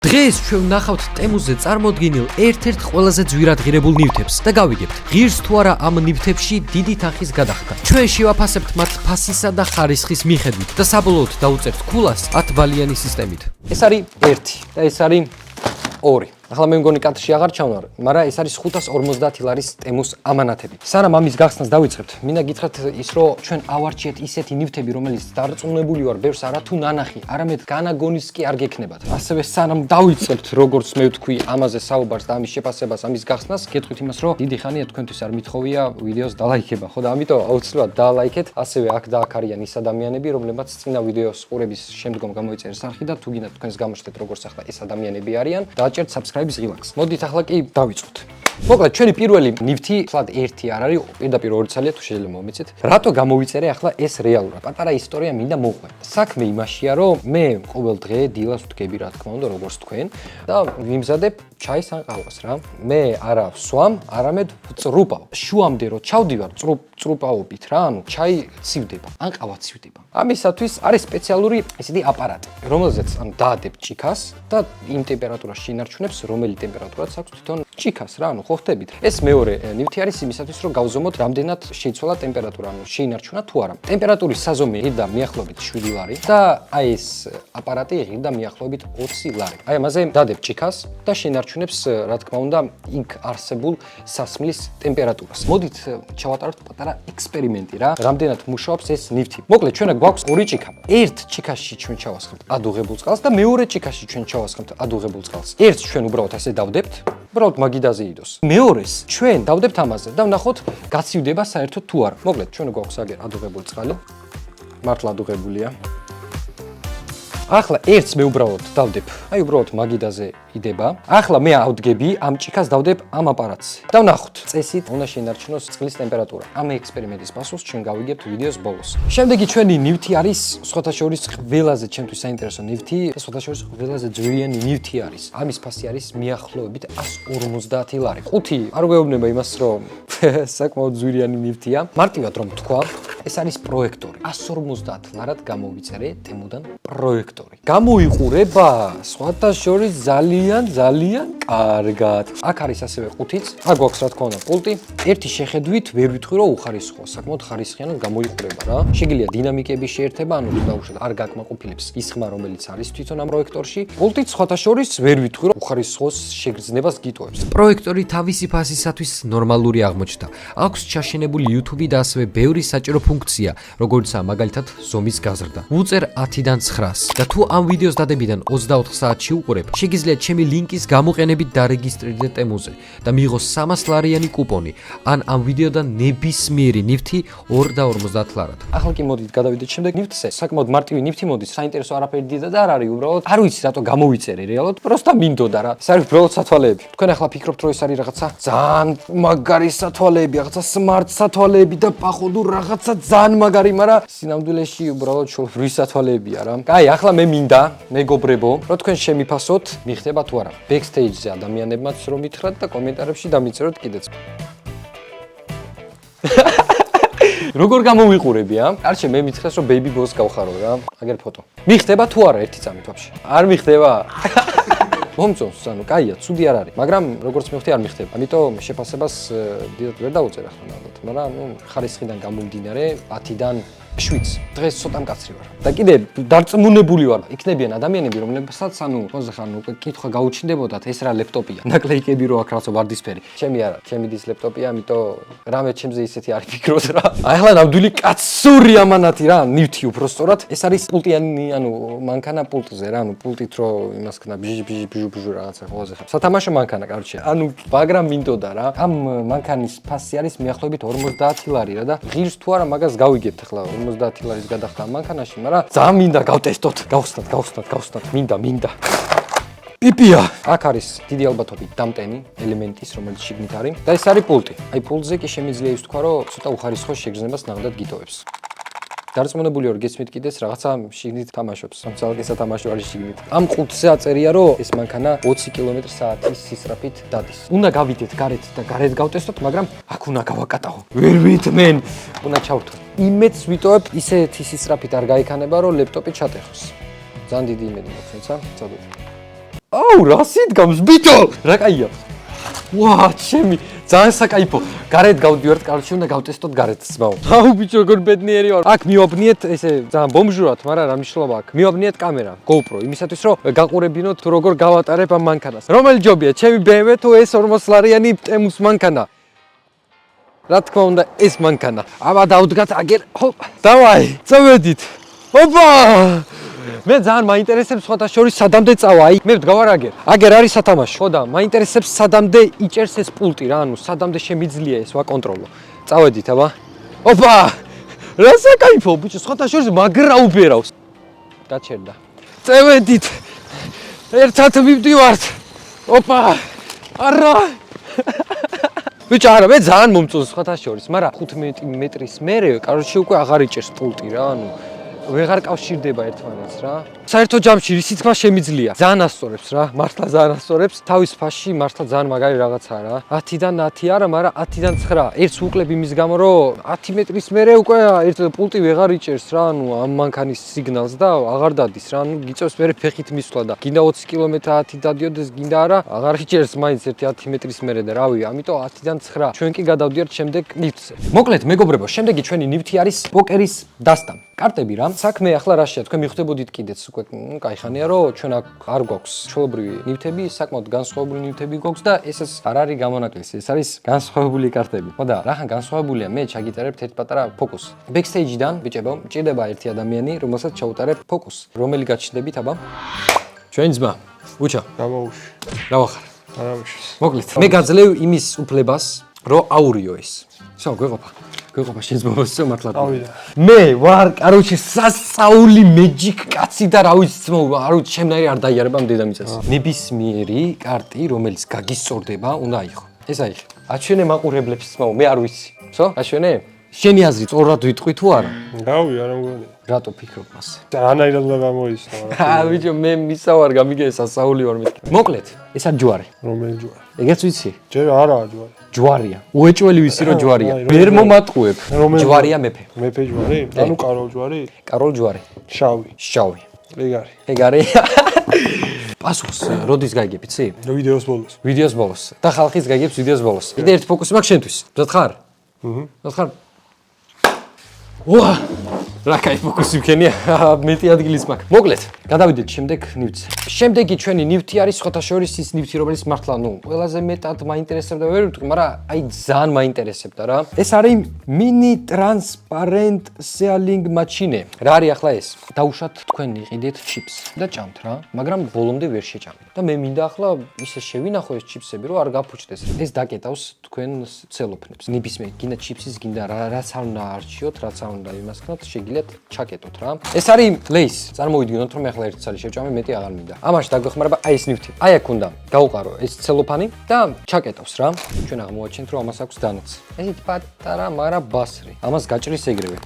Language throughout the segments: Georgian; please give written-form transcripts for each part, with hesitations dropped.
დღეს ჩვენ ვნახავთ ტემუზე წარმოდგენილ ერთ-ერთ ყველაზე ძვირადღირებულ ნივთებს და გავიგებთ, ღირს თუ არა ამ ნივთებში დიდი თანხის გადახდა. ჩვენ შევაფასებთ მათ ფასისა და ხარისხის მიხედვით და საბოლოოდ დავუწერთ ქულას 10 ბალიანი სისტემით. ეს არის 1 და ეს არის 2. ახლა მე მგონი კადრში აღარ ჩავნარ, მაგრამ ეს არის 550 ლარის ტემუს ამანათები. სანამ ამის გახსნას დავიწყებთ, მინდა გითხრათ ის, რომ ჩვენ ავარჩიეთ ისეთი ნივთები, რომელიც დარწმუნებული ვარ, ბევრს არათუ ნანახი, არამედ განაგონის კი არ გექნებათ. ასევე სანამ დავიწყებთ, როგორც მე ვთქვი, ამაზე საუბარს და ამის შეფასებას, ამის გახსნას, გეტყვით იმას, რომ დიდი ხანია თქვენთვის არ მithოვია ვიდეოს დალაიქება, ხო და ამიტომ აუცილებლად დაალაიქეთ. ასევე აქ და აქ არიან ის ადამიანები, რომლებმაც წინა ვიდეოს ყურების შემდგომ გამოიწერეს არხი და თუ გინდათ თქვენს გამოჩნდეთ, როგორც ახლა ეს ადამიანები არიან, დააჭერთ subscribe-ის ღილაკს. მოდით ახლა კი დავიწყოთ. მოკლედ ჩვენი პირველი ნივთი ხლად 1 არ არის, პირდაპირ 2 ცალია თუ შეიძლება მომიცეთ. რატო გამოვიწერე ახლა ეს რეალურად? პატარა ისტორია მინდა მოყვე. საქმე იმაშია, რომ მე ყოველ დღე დილას ვდგები, რა თქმა უნდა, როგორც თქვენ და ვიმზადებ ჩაის ან ყავას რა. მე არა ვსვამ, არამედ ვწრუპავ. შუამდე რომ ჩავდივარ, წრუპავობით რა, ანუ ჩაი ცივდება, ან ყავა ცივდება. ამისათვის არის სპეციალური ესეთი აპარატი, რომელზეც ანუ დაადებ ჭიქას და იმ ტემპერატურაში შინარჩუნებს, რომელი ტემპერატურაც აქვს თვითონ ჭიქას რა, ანუ ხო ხდებით. ეს მეორე ნივთი არის იმისათვის, რომ გავზომოთ, რამდენად შეიცვალა ტემპერატურა, ანუ შეინარჩუნა თუ არა. ტემპერატურის საზომი ღირდა მიახლოებით 7 ლარი და აი ეს აპარატი ღირდა მიახლოებით 20 ლარი. აი ამაზე დადებ ჭიქას და შეინარჩუნებს, რა თქმა უნდა, იქ არსებულ სასმლის ტემპერატურას. მოდით ჩავატაროთ პატარა ექსპერიმენტი რა, რამდენად მუშაობს ეს ნივთი. მოკლედ ჩვენ გვაქვს 2 ჭიქა. ერთ ჭიქაში ჩვენ ჩავასხმთ ადუღებულ წყალს და მეორე ჭიქაში ჩვენ ჩავასხმთ ადუღებულ წყალს. ერთს ჩვენ უბრალოდ ასე დავდებთ, უბრალოდ მაგიდაზე იდოს. მეორეს ჩვენ დავდებთ ამაზე და ვნახოთ გაცივდება საერთოდ თუ არა. მოკლედ ჩვენ გვაქვს აგერ ადუღებული წყალი. მართლა ადუღებულია. ახლა ერთს მე უბრალოდ დავდებ, აი უბრალოდ მაგიდაზე იდება. ახლა მე ავდგები, ამ ჭიქას დავდებ ამ აპარატს. და ვნახოთ, წესით უნდა შეინარჩუნოს წყლის ტემპერატურა. ამ ექსპერიმენტის პასუხს ჩვენ გავიგებთ ვიდეოს ბოლოს. შემდეგი ჩვენი ნივთი არის სხვათა შორის ყველაზე ჩემთვის საინტერესო ნივთი და სხვათა შორის ყველაზე ძვირიანი ნივთი არის. ამის ფასი არის მიახლოებით 150 ლარი. 5 არ გვეუბნება იმას, რომ საკმაოდ ძვირიანი ნივთია. მარტივად რომ თქვა, ეს არის პროექტორი. 150 ლარად გამოვიწერე ტემუდან პროექტორი. გამოიყურება სხვათა შორის ძალიან კარგად. აქ არის ასევე ყუთიც. აქ გვაქვს რა თქმა უნდა პულტი. ერთი შეხედვით ვერ ვიტყვი რომ უხარისხოა, საკმაოდ ხარისხიანად გამოიყურება რა. შეგიძლია დინამიკების შეერთება, ანუ თუ დაუშვათ არ გაკმაყოფილებს ის ხმა, რომელიც არის თვითონ ამ პროექტორში. პულტიც სხვათა შორის ვერ ვიტყვი რომ უხარისხოს შეგრძნებას გიტოვებს. პროექტორი თავისი ფასისათვის ნორმალური აღმოჩნდა. აქვს ჩაშენებული YouTube და ასევე ბევრი საჭირო ფუნქცია, როგორიცაა მაგალითად ზომის გაზრდა. ვუწერ 10-დან 9-ს და თუ ამ ვიდეოს დადებიდან 24 საათში უყურებ, შეგიძლიათ ჩემი ლინკის გამოყენებით დარეგისტრირდე ტემუზე და მიიღოს 300 ლარიანი კუპონი, ან ამ ვიდეოდან ნებისმიერი ნივთი 2 და 50 ლარად. ახლა კი მოდით გადავიდეთ შემდეგ ნივთზე. საკმაოდ მარტივი ნივთი მოდის, საინტერესო არაფერი დიდად არ არის, უბრალოდ არ ვიცი რატო გამოვიწერე რეალურად, პროსტა მინდოდა რა. ეს არის უბრალოდ სათვალეები. თქვენ ახლა ფიქრობთ რომ ეს არის რაღაცა ძალიან მაგარი სათვალეები, რაღაცა smart სათვალეები და პახოვდურ რაღაცა ძალიან მაგარი, მაგრამ სინამდვილეში უბრალოდ შურის სათვალეებია რა. კაი, ახლა მე მინდა, მეგობრებო, რომ თქვენ შემიფასოთ, მიხდება თუ არა. Backstage-ზე ადამიანებმაც რომ მითხრათ და კომენტარებში დამიწეროთ კიდეც. როგორ გამოვიყურები ა? არჩე მე მითხრას რომ baby boss გავხარო რა. აგერ ფოტო. მიხდება თუ არა ერთი წამით ვაფშე? არ მიხდება? მომწონს, ანუ კაია, ცუდი არ არის, მაგრამ როგორც მივხვდი არ მიხდება. ამიტომ შეფასებას დიდად ვერ დავუწერ ახლა ნამდვილად, მაგრამ ნუ ხარისხიდან გამომდინარე 10-დან 7. დღეს ცოტა მკაცრი ვარ. და კიდე დარწმუნებული ვარ, იქნებიან ადამიანები, რომლებსაც ანუ ხოზე ხან უკვე კითხვა გაუჩნდებოდათ, ეს რა ლეპტოპია. ნაკლეიკები რო აქ რაღაცა ვარდისფერი. ჩემი არა, ჩემი დის ლეპტოპია, ამიტომ რამე ჩემზე ისეთი არ ფიქრობთ რა. აი ახლა ნამდვილი კაცური ამანათი რა, ნივთი უბრალოდ. ეს არის პულტიანი, ანუ მანქანა პულტზე რა, ანუ პულტით რო იმას ქნა ბიჟ რაღაცა ხოზე ხარ. სათამაშო მანქანა, კარჩე. ანუ მაგრამ მინდოდა რა. ამ მანქანის ფასი არის მიახლოებით 50 ლარი რა და ღირს თუ არა მაგას გავიგებთ ახლა 50 ლარის გადახდა მანქანაში, მაგრამ ძალიან მინდა გავტესტოთ. გავხსნათ. მინდა. პიპია. აქ არის დიდი ალბათობით დამტენი ელემენტის, რომელიც შიგნით არის და ეს არის პულტი. აი პულტზე კი შემიძლია ის თქვა, რომ ცოტა უხარისხო შეგრძნებას ნამდვილად გიტოვებს. დარწმუნებული ვარ გესმით კიდეც რაღაცა შიგნით თამაშობს. სამწალკე სათამაშო არის შიგნით. ამ ყუთზე აწერია, რომ ეს მანქანა 20 კმ/სთ-ის სისწრაფით დადის. უნდა გავიდეთ გარეთ და გარეთ გავტესტოთ, მაგრამ აქ უნდა გავაკატავო. ვერ ვითმენ. უნდა ჩავთო. იმედს ვიტოვებ, ისეთი სისწრაფით არ გაიქანება, რომ ლეპტოპი ჩატეხოს. ძალიან დიდი იმედი მაქვს, თუმცა, წადოთ. აუ, რა სიდგამს, ბიჭო! რა კაია. ვა, ჩემი, ძალიან საკაიფო. გარეთ გავდივართ, კაროჩე უნდა გავტესტოთ გარეთ ძმაო. აუ, ბიჭო, როგორ ბედნიერი ვარ. აქ მივაბნიეთ ესე ძალიან ბომჟურად, მაგრამ რა მნიშვნელობა აქვს? მივაბნიეთ კამერა, GoPro, იმისათვის რომ გაყურებინოთ თუ როგორ გავატარებ ამ მანქანას. რომელი ჯობია, ჩემი BMW თუ ეს 40 ლარიანი ტემუს მანქანა? რა თქმა უნდა, ეს მანქანა. აბა დავდგათ აგერ. ჰოპ, დავაი, წავედით. ოპა! მე ძალიან მაინტერესებს სხვათა შორის სადამდე წავა, აი, მე ვდგავარ აგერ. აგერ არის სათამაშო. ხო და მაინტერესებს სადამდე იჭერს ეს პულტი რა, ანუ სადამდე შემიძლია ეს ვაკონტროლო. წავედით, აბა. ოპა! რა საკაიფო, ბიჭო, სხვათა შორის მაგრა უბერავს. დაჩერდა. წავედით. ერთად მივდივართ. ოპა! არა! ბიჭო, არა, მე ძალიან მომწონს სხვათა შორის, მაგრამ 15 მეტრის მერე, კაროჩე უკვე აღარ იჭერს პულტი რა, ანუ ვეღარ კავშირდება ერთმანეთს რა. საერთო ჯამში რისითმა შემიძლია. ძალიან ასწორებს რა, მართლა ძალიან ასწორებს. თავის ფასში მართლა ძალიან მაგარი რაღაცაა რა. 10-დან 10 არა, მაგრამ 10-დან 9. ერთს უკლებ იმის გამო, რომ 10 მეტრის მერე უკვე ერთ პულტი ვეღარ იჭერს რა, ანუ ამ მანქანის სიგნალს და აღარ დადის რა, ანუ გიწევს მერე ფეხით მისვლა და გინდა 20 კმ/h დადიოდეს, გინდა არა, აღარ იჭერს მაინც ერთი 10 მეტრის მერე და რავი, ამიტომ 10-დან 9. ჩვენ კი გადავდივართ შემდეგ ნივთზე. მოკლედ, მეგობრებო, შემდეგი ჩვენი ნივთი არის პოკერის დასტა. კარტები რა. საქმე ახლა რაშია, თქვენ მიხვდებოდით კიდეც უკვე, კაიხანია რომ ჩვენ აქ არ გვაქვს ჩვეულებრივი ნივთები, საკმაოდ განსხვავებული ნივთები გვაქვს და ესეც არ არის გამონაკლისი, ეს არის განსხვავებული კარტები. ხო და რახან განსხვავებულია, მე ჩაგიტარებთ ერთ პატარა ფოკუსი. ბექსტეიჯიდან, ბიჭებო, მჭირდება ერთი ადამიანი, რომელსაც ჩაუტარებ ფოკუსი. რომელი გაჩნდებით, აბა? ჩვენი ძმა, უჩა. გამოვუში. რა ვახარ? არავიშის. მოკლედ, მე გაძლევ იმის უფლებას, რომ აურიო ეს. всё, გვეყოფა. გვეყოფა შეძმობასო მართლა. ავიდა. მე ვარ, კაროჩე, სასწაული მეჯიკ კაცი და რა ვიცი ძმო, არ ვიცი, ჩემნაირი არ დაიარება დედამიწას. ნებისმიერი კარტი, რომელიც გაგისწორდება, უნდა აიღო. ეს აიღე. აჩვენე მაყურებლებს ძმო, მე არ ვიცი. всё, აჩვენე? შენი აზრი სწორად ვიტყვი თუ არა? რავი, არა მგონია. რატო ფიქრობ მასე? რანაირად უნდა გამოიცნო რა. ბიჭო, მე მისავარ გამიგე სასწაული ვარ მეთქი. მოკლედ, ეს არის ჯვარი. რომელი ჯვარი? ეგეც ვიცი? ჯერ არაა ჯვარი. ჯვარია. უეჭველი ვიცი რომ ჯვარია. აი, ვერ მომატყუებ. რომელი ჯვარია მეფე. მეფე ჯვარი? ანუ კაროლ ჯვარი? კაროლ ჯვარი. შავი. შავი. ეგ არის. ეგ არის. პასუხს როდის გაიგებ, იცი? ვიდეოს ბოლოს. ვიდეოს ბოლოს. და ხალხის გაიგებს ვიდეოს ბოლოს. კიდე ერთი ფოკუსი მაქვს შენთვის. მზად ხარ? მზად ხარ? ვა! რა кай ფოკუსი მქენია, მეტი ადგილის მაქვს. მოკლედ, გადავიდეთ შემდეგ ნივთზე. შემდეგი ჩვენი ნივთი არის სხვათა შორის ის ნივთი, რომელიც მართლა, ყველაზე მეტად მაინტერესებდა, ვერ ვიტყვი, მაგრამ აი ძალიან მაინტერესებდა რა. ეს არის mini transparent selling machine. რა არის ახლა ეს? დაუშვათ თქვენ იყიდეთ ჩიპს და ჭამთ რა, მაგრამ ბოლომდე ვერ შეჭამთ. და მე მინდა ახლა ისე შევინახო ეს ჩიპსები, რომ არ გაფუჭდეს. ეს დაკეტავს თქვენს ცელოფნებს. ნებისმიერ გინდა ჩიპსის, გინდა რაც არ უნდა არჩიოთ, რაც არ უნდა იმას ქნათ, შეგიძლიათ ჩაკეტოთ რა. ეს არის ლეის. წარმოვიდგინოთ რომ ახლა ერთი ცალი შევჭამე, მეტი აღარ მინდა. ამაში დაგვეხმარება აი ეს ნივთი. აი აქ უნდა გავუყარო ეს ცელოფანი და ჩაკეტავს რა. ჩვენ აღმოვაჩენთ რომ ამას აქვს დანაც. ესეთ პატარა, მაგრამ ბასრი. ამას გაჭრის ეგრევე.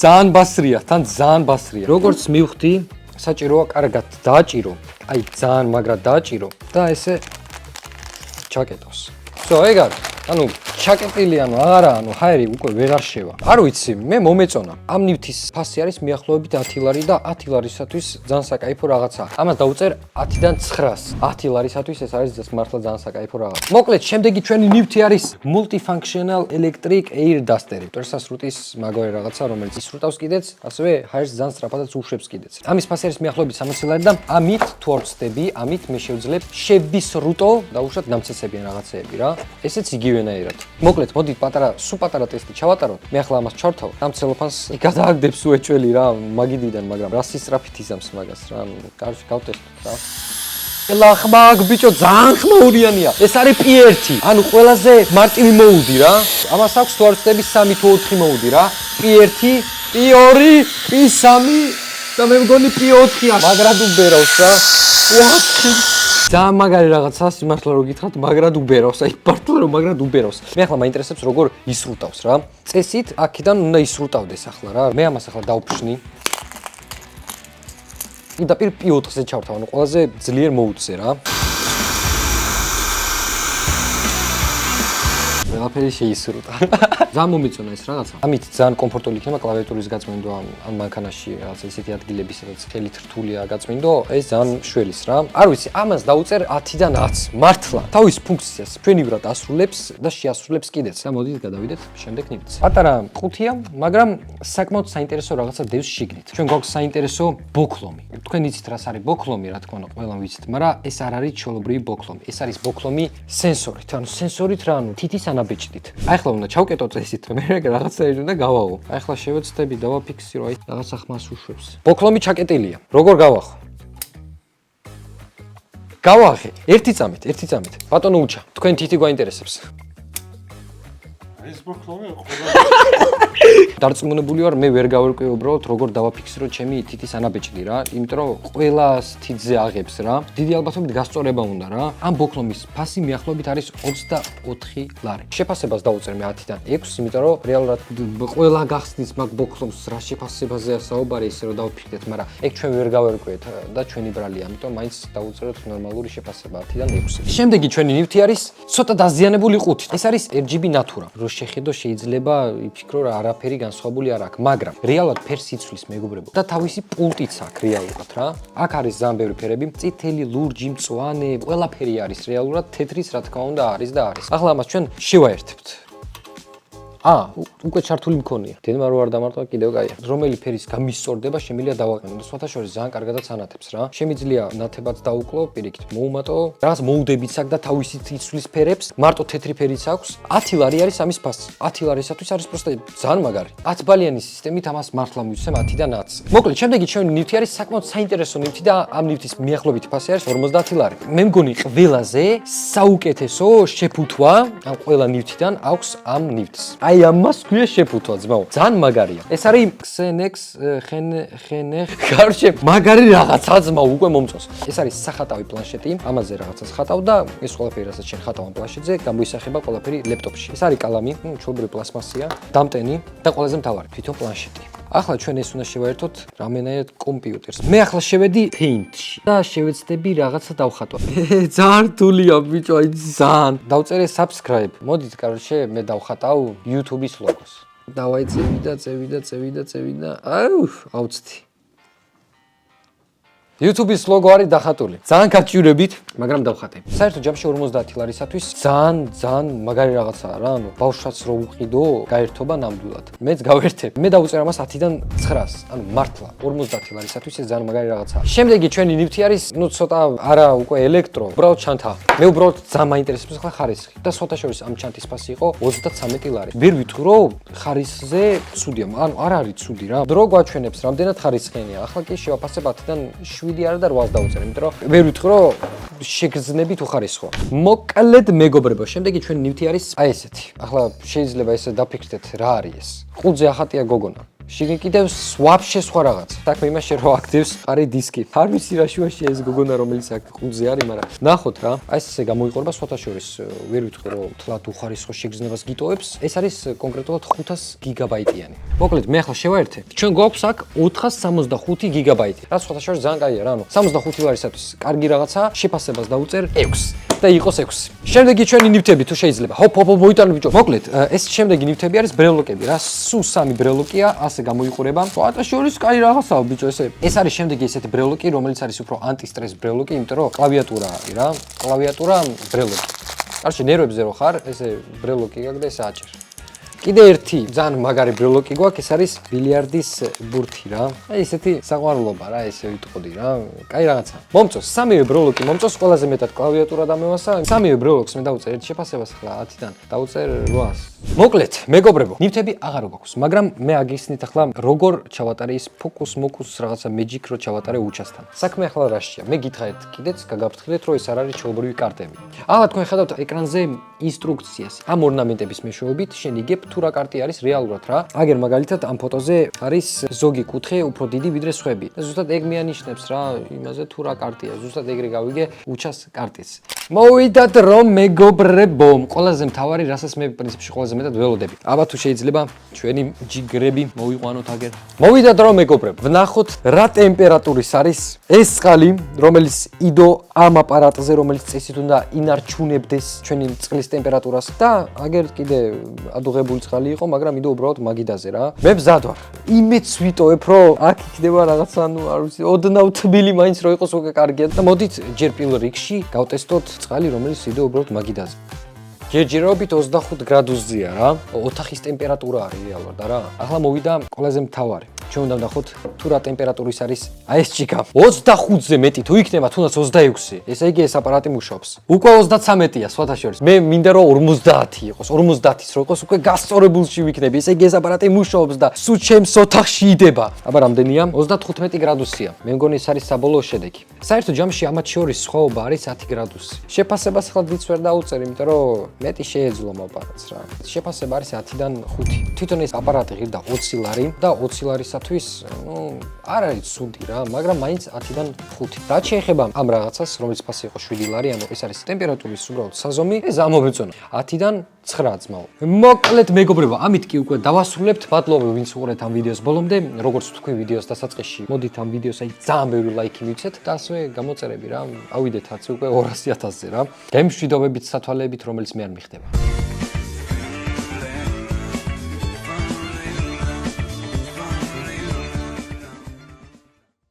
ძალიან ბასრია, თან ძალიან ბასრია. როგორც მივხვდი, საჭიროა კარგად დააჭირო. აი ძალიან მაგრად დააჭირო და ესე ჩაკეტავს. всё, ეგ არის. ანუ ჩაკეტილი, ანუ არა, ანუ ჰაერი უკვე ვეღარ შევა. არ ვიცი, მე მომეწონა. ამ ნივთის ფასი არის მიახლოებით 10 ლარი და 10 ლარისათვის ძალიან საკაიფო რაღაცაა. ამას დაუწერ 10-დან 900. 10 ლარისათვის ეს არის მართლა ძალიან საკაიფო რაღაც. მოკლედ, შემდეგი ჩვენი ნივთი არის multifunctional electric air duster. ტრასასრუტის მაგარი რაღაცა, რომელიც ისრუტავს კიდეც, ასევე ჰაერს ძალიან სწრაფადაც უშვებს კიდეც. ამის ფასი არის მიახლოებით 60 ლარი და ამით თუ არ ვწდები, ამით მე შევძლებ შევისრუტო, დაუშვათ ნამცეცებიან რაღაცეები რა. ესეც იგივენაირად. მოკლედ, მოდით სულ პატარა ტესტი ჩავატაროთ. მე ახლა ამას ჩავთავ. ამ ცელოფანს გადააგდებს უეჭველი რა, მაგიდიდან, მაგრამ რა სისწრაფით იზამს მაგას რა. კარგი, გავტესტოთ რა. ელახმაგ ბიჭო, ძალიან ხმაურიანია. ეს არის P1. ანუ ყველაზე მარტივი მოუდი რა. ამას აქვს თუ არ ვწდები 3 თუ 4 მოუდი რა. P1, P2, P3 და მე მგონი P4-ია. მაგრად უბერავს რა. ძალიან მაგარი რაღაცა, სიმართლე რომ გითხრათ, მაგრად უბერავს, აი მართლა რომ მაგრამ უბერავს. მე ახლა მაინტერესებს როგორ ისრუტავს რა. წესით აქედან უნდა ისრუტავდეს ახლა რა. მე ამას ახლა დავფშნი. და P4-ზე ჩავთავ, ანუ ყველაზე ძლიერ მოუწე რა. ყველაფერი შეისრულა. ძალიან მომეწონა ეს რაღაცა. ამით ძალიან კომფორტული იქნება კლავიატურის გაწმენდო ან მანქანაში რაღაც ისეთი ადგილები, სადაც ხელით რთულია გაწმენდო, ეს ძალიან შველის რა. არ ვიცი, ამას დაუწერ 10-დან 10. მართლა. თავის ფუნქციას ჩვენივრად ასრულებს და შეასრულებს კიდეც. და მოდით გადავიდეთ შემდეგ ნივთს. პატარა ყუთია, მაგრამ საკმაოდ საინტერესო რაღაცა დევს შიგნით. ჩვენ გვაქვს საინტერესო ბოქლომი. თქვენ იცით რას არის ბოქლომი, რა თქმა უნდა, ყველამ ვიცით, მაგრამ ეს არ არის ჩვეულებრივი ბოქლომი. ეს არის ბოქლომი სენსორით, ანუ სენსორით რა, ანუ თითის ანაბეჭდით. აი ახლა უნდა ჩავკეტო წესით, მე რაღაცაები უნდა გავაო. აი ახლა შევეცდები დავაფიქსირო, აი რაღაცა ხმას უშვებს. ბოქლომი ჩაკეტილია. როგორ გავახო? გავახე. ერთი წამით. ბატონო უჩა, თქვენ თითი გვაინტერესებს. ეს ბოქლომი ყველა დარწმუნებული ვარ, მე ვერ გავერკვე უბრალოდ როგორ დავაფიქსირო ჩემი თითის ანაბეჭდი რა, იმიტომ რომ ყველას თითზე აღებს რა. დიდი ალბათობით გასწორება უნდა რა. ამ ბოქლომის ფასი მიახლოებით არის 24 ლარი. შეფასებას დავუწერ მე 10-დან 6, იმიტომ რომ რეალურად ყველა გახსნის მაგ ბოქლომს რა შეფასებაზეა საუბარი, ისე რომ დავფიქრდეთ, მაგრამ ეგ ჩვენ ვერ გავერკვეთ და ჩვენი ბრალია, ამიტომ მაინც დავუწეროთ ნორმალური შეფასება 10-დან 6. შემდეგი ჩვენი ნივთი არის ცოტა დაზიანებული ყუთით. ეს არის RGB Natura. რო შეხედო შეიძლება იფიქრო რა არაფერი განსხვავებული არ აქვს, მაგრამ რეალურად ფერს იცვლის მეგობრებო და თავისი პულტიც აქვს რეალურად რა. აქ არის ძალიან ბევრი ფერები, წითელი, ლურჯი, მწვანე, ყველაფერი არის რეალურად, თეთრის რა თქმა უნდა არის და არის. ახლა ამას ჩვენ შევაერთებთ. უკვე ჩართული მქონია. დედმა რო არ დამარტყა კიდევ კაია. რომელი ფერის გამისწორდება შემიძლია დავაყენო და სხვათა შორის ძალიან კარგადაც ანათებს რა. შემიძლია ნათებად დაუკლო, პირიქით მოუმატო, რაღაც მოუდებიც აქვს და თავისით იცვლის ფერებს. მარტო თეთრი ფერიც აქვს. 10 ლარი არის ამის ფასი. 10 ლარისათვის არის პროსტა ძალიან მაგარი. 10 ბალიანი სისტემით ამას მართლა მივცემ 10-დან 10. მოკლედ, შემდეგი ჩვენი ნივთი არის საკმაოდ საინტერესო ნივთი და ამ ნივთის მიახლოებითი ფასი არის 50 ლარი. მე მგონი ყველაზე საუკეთესო შეფუთვა ამ ყველა ნივთიდან აქვს ამ ნივთს. აი ამას ქვია შეფუთვა ძმაო. ძალიან მაგარია. ეს არის Xenex Xenech. Короче, მაგარი რაღაცა ძმაო, უკვე მომწონს. ეს არის სახატავი პლანშეტი, ამაზე რაღაცას ხატავ და ეს ყველაფერი რასაც შენ ხატავ ამ პლანშეტზე, გამოისახება ყველაფერი ლეპტოპში. ეს არის კალამი, ჩვეულებრივი პლასმასია, დამტენი და ყველაზე მთავარი, თვითონ პლანშეტი. ახლა ჩვენ ეს უნდა შევაერთოთ რამენაირად კომპიუტერს. მე ახლა შევედი Paint-ში და შევეცდები რაღაცა დავხატო. ძალიან რთულია ბიჭო, აი ძალიან. დავწერე subscribe. მოდით, короче, მე დავხატავ YouTube-ის ლოგოს. დავაი წევი და აუცდი. YouTube-ის ლოგო არის დახატული. ძალიან გაჭირებით, მაგრამ დავხატე. საერთოდ ჯამში 50 ლარისათვის ძალიან მაგარი რაღაცაა რა, ანუ ბავშვაც რო უყიდო, გაერთობა ნამდვილად. მეც გავერთებ. მე დავუწერ ამას 10-დან 900-ს. ანუ მართლა 50 ლარისათვის ეს ძალიან მაგარი რაღაცაა. შემდეგი ჩვენი ნივთი არის, ცოტა არა უკვე ელექტრო, უბრალოდ ჩანთა. მე უბრალოდ ძალიან მაინტერესებს ახლა ხარისხი. და სხვათა შორის ამ ჩანთის ფასი იყო 33 ლარი. ვერ ვიტყვი რომ ხარისხზე ცუდია, ანუ არ არის ცუდი რა. დრო გვაჩვენებს რამდენად ხარისხიანია. ახლა კი შევაფასებ 10-დან 7 არა და 8-ს დავუწერ, იმიტომ რომ ვერ ვიტყვი რომ შეგრძნებით უხარისხოა. მოკლედ მეგობრებო, შემდეგი ჩვენი ნივთი არის აი ესეთი. ახლა შეიძლება ესე დაფიქრდეთ რა არის ეს. ყუთზე ახატია გოგონა. შიგნით კიდევ ვაფშე სხვა რაღაც. საქმე იმაში რომ აქტივს არის დისკი. არ ვიცი რა შუაში ეს გოგონა რომელიც აქ ყუთზე არის, მაგრამ ნახოთ რა. აი ესე გამოიყურება სხვათა შორის. ვერ ვიტყვი რომ თლათ უხარისხო შეგრძნებას გიტოვებს. ეს არის კონკრეტულად 500 გიგაბაიტიანი. მოკლედ მე ახლა შევაერთე. ჩვენ გვაქვს აქ 465 გიგაბაიტი. რაც სხვათა შორის ძალიან კაია რა, ანუ 65 ლარისათვის კარგი რაღაცა, შეფასებას დავუწერ 6 და იყოს 6. შემდეგი ჩვენი ნივთები თუ შეიძლება. ჰოპ მოიტანო ბიჭო. მოკლედ ეს შემდეგი ნივთები არის ბრელოკები რა. სულ 3 ბრელოკია, ასე გამოიყურება. სხვათა შორის კაი რაღაცაა ბიჭო ესე. ეს არის შემდეგი ესეთი ბრელოკი, რომელიც არის უფრო ანტისტრეს ბრელოკი, იმიტომ რომ კლავიატურა არის რა. კლავიატურა ბრელოკი. კარჩე ნერვებზე რო ხარ, ესე ბრელოკი გაქვს და ესე აჭერ. კიდე ერთი ძალიან მაგარი ბრელოკი გვაქვს, ეს არის ბილიარდის ბურთი რა. აი ესეთი საყვარლობა რა, ესე ვიტყოდი რა. კაი რაღაცა. მომწონს, სამივე ბრელოკი მომწონს, ყველაზე მეტად კლავიატურა დამევასა. სამივე ბრელოკს მე დავუწერ ერთ შეფასებას ახლა 10-დან. დავუწერ 800-ს. მოკლედ, მეგობრებო, ნივთები აღარ გვაქვს, მაგრამ მე აგიხსნით ახლა როგორ ჩავატარე ის ფოკუს რაღაცა მეჯიკ რო ჩავატარე უჩასთან. საქმე ახლა რაშია? მე გითხარით კიდეც გაგაფრთხილეთ, რომ ეს არ არის ჩვეულებრივი კარტები. ახლა თქვენ ხედავთ ეკრანზე ინსტრუქციას. ამ ორნამენტების მეშვეობით შენ იგებ თუ რა კარტი არის რეალურად რა. აგერ მაგალითად ამ ფოტოზე არის ზოგი კუთხე უფრო დიდი ვიდრე სხვები. და ზუსტად ეგ მეანიშნებს რა იმაზე თუ რა კარტია. ზუსტად ეგრე გავიგე უჩას კარტიც. მოვიდათ რომ მეგობრებო, ყველაზე მთავარი, რასაც მე პრინციპში ყველაზე მეტად ველოდები. აბა თუ შეიძლება ჩვენი ჯიგრები მოვიყვანოთ აგერ. მოვიდათ რომ მეგობრებო, ვნახოთ რა ტემპერატურის არის ეს წყალი, რომელიც იდო ამ აპარატზე, რომელიც წესით უნდა ინარჩუნებდეს ჩვენი წყლის ტემპერატურას და აგერ კიდე ადუღებული წყალი იყო, მაგრამ იდო უბრალოდ მაგიდაზე რა. მე მზად ვარ. იმეც ვიტოვებ, რომ აქ იქნება რაღაცა, ანუ არ ვიცი, ოდნავ თბილი მაინც რო იყოს უკვე კარგია და მოდით ჯერ პირველ რიგში გავტესტოთ წყალი, რომელიც იდო უბრალოდ მაგიდაზე. ჯერჯერობით 25 გრადუსზეა რა. ოთახის ტემპერატურა არის რეალურად და რა. ახლა მოვიდა ყველაზე მთავარი. ჩვენ უნდა ვნახოთ თუ რა ტემპერატურის არის აი ეს ჭიქა. 25-ზე მეტი თუ იქნება, თუნდაც 26. ესე იგი ეს აპარატი მუშაობს. უკვე 33-ია სხვათა შორის. მე მინდა რომ 50 იყოს, 50-ის რო იყოს, უკვე გასწორებულში ვიქნები. ესე იგი ეს აპარატი მუშაობს და სულ ჩემს ოთახში იდება. აბა რამდენია? 35 გრადუსია. მე მგონი ეს არის საბოლოო შედეგი. საერთო ჯამში ამათ შორის სხვაობა არის 10 გრადუსი. შეფასებას ახლა დიდს ვერ დაუწერ, იმიტომ რომ მეტი შეეძლო აპარატს რა. შეფასება არის 10-დან 5. თვითონ ეს აპარატი ღირდა 20 ლარი და 20 ლარისათვის, არ არის ცუდი რა, მაგრამ მაინც 10-დან 5. რაც შეეხება ამ რაღაცას, რომელიც ფასი იყო 7 ლარი, ანუ ეს არის ტემპერატურის უბრალოდ საზომი, ეს ამომეწონა 10-დან 9 ძმაო. მოკლედ მეგობრებო, ამით კი უკვე დავასრულებთ. მადლობა ვინც უყურეთ ამ ვიდეოს ბოლომდე. როგორც თქვი ვიდეოს დასაწყისში, მოდით ამ ვიდეოს აი ძალიან ბევრი ლაიქი მივცეთ და ასევე გამოწერები რა. ავიდეთ 1000 უკვე 200,000-ზე რა. გემშვიდობებით სათვალეებით, რომელიც მე არ მიხდება.